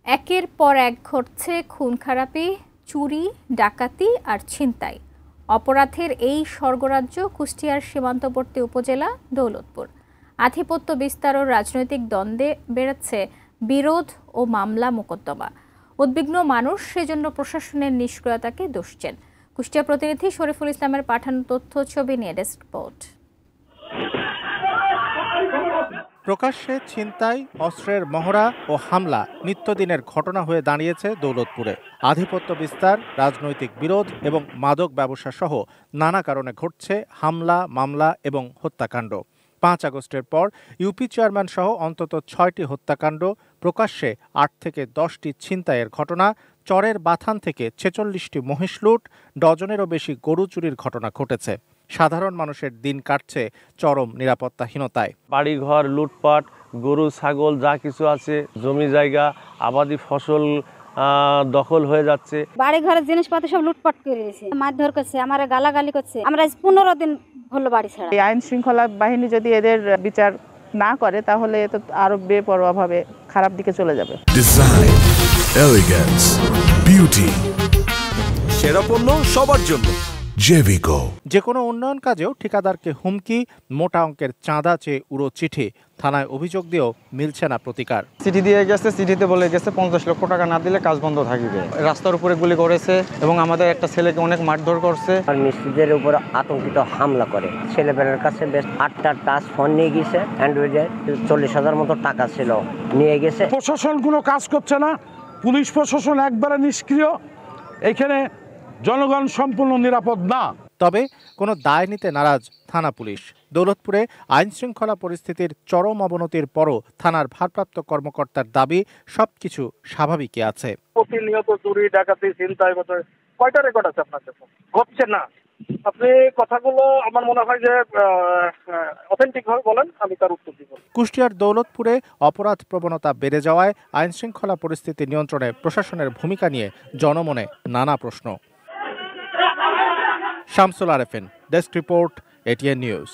একের পর এক ঘটছে খুন-খারাপি, চুরি, ডাকাতি আর ছিনতাই। অপরাধের এই স্বর্গরাজ্য কুষ্টিয়ার সীমান্তবর্তী উপজেলা দৌলতপুর। আধিপত্য বিস্তার ও রাজনৈতিক দ্বন্দ্বে বেড়েছে বিরোধ ও মামলা মোকদ্দমা। উদ্বিগ্ন মানুষ সেজন্য প্রশাসনের নিষ্ক্রিয়তাকে দোষছেন। কুষ্টিয়া প্রতিনিধি শরীফুল ইসলামের পাঠানো তথ্য ছবি নিয়ে ডেস্ক রিপোর্ট। প্রকাশ্যে ছিনতাই, অস্ত্রের মহড়া ও হামলা নিত্যদিনের ঘটনা হয়ে দাঁড়িয়েছে দৌলতপুরে। আধিপত্য বিস্তার, রাজনৈতিক বিরোধ এবং মাদক ব্যবসা সহ নানা কারণে ঘটছে হামলা, মামলা এবং হত্যাকাণ্ড। ৫ আগস্টের পর ইউপি চেয়ারম্যান সহ অন্তত ৬টি হত্যাকাণ্ড, প্রকাশ্যে ৮ থেকে ১০টি ছিনতাইয়ের ঘটনা, চরের বাথান থেকে ৪৬টি মহিষ লুট, ডজনেরও বেশি গরু চুরির ঘটনা ঘটেছে। সাধারণ মানুষের দিন কাটছে চরম নিরাপত্তাহীনতায়। বাড়িঘর লুটপাট, গরু ছাগল যা কিছু আছে, জমি জায়গা, আবাদি ফসল দখল হয়ে যাচ্ছে। বাড়ি ঘরের জিনিসপাতি সব লুটপাট করে দিয়েছে, মারধর করছে, আমার গালাগালি করছে। আমরা 15 দিন হলো বাড়ি ছাড়া। এই আইন শৃঙ্খলা বাহিনী যদি এদের বিচার না করে তাহলে তো আরো বেপরোয়াভাবে খারাপ দিকে চলে যাবে। ডিজাইন, এলিগেন্স, বিউটি, সেরা পণ্য সবার জন্য জেভিকো। যে কোনো উন্নয়ন কাজেও ঠিকাদারকে হুমকি, মোটা অঙ্কের চাঁদা চেয়ে উড়ো চিঠি, থানায় অভিযোগ দিয়েও মিলছে না প্রতিকার। চিঠি দিয়ে গেছে, চিঠিতে বলে গেছে 50 লক্ষ টাকা না দিলে কাজ বন্ধ থাকবে। রাস্তার উপরে গুলি করেছে এবং আমাদের একটা ছেলেকে অনেক মারধর করছে। আর মিস্ত্রিদের উপর আতঙ্কিত হামলা করে। ছেলেবেলার কাছে বেশ 8টা টাচ ফোন নিয়ে গেছে, অ্যান্ড্রয়েডের 40,000 মতো টাকা ছিল নিয়ে গেছে। প্রশাসন কোনো কাজ করছে না, পুলিশ প্রশাসন একবারে নিষ্ক্রিয়। এখানে জনগণ সম্পূর্ণ নিরাপদ না। তবে কোনো দায় নিতে নারাজ থানা পুলিশ। দৌলতপুরে আইন শৃঙ্খলা পরিস্থিতির চরম অবনতির পরও থানার ভারপ্রাপ্ত কর্মকর্তার দাবি সবকিছু স্বাভাবিকই আছে। প্রতিনিয়ত চুরি, ডাকাতি, ছিনতাই কয়টা রেকর্ড আছে আপনার কাছে? হচ্ছে না। আপনি কথাগুলো আমার মনে হয় যে অথেন্টিক ভাবে বলেন, আমি তার উত্তর দিব। কুষ্টিয়ার দৌলতপুরে অপরাধ প্রবণতা বেড়ে যাওয়ায় আইন শৃঙ্খলা পরিস্থিতি নিয়ন্ত্রণে প্রশাসনের ভূমিকা নিয়ে জনমনে নানা প্রশ্ন। Shamsul Arefin, desk report, ATN news.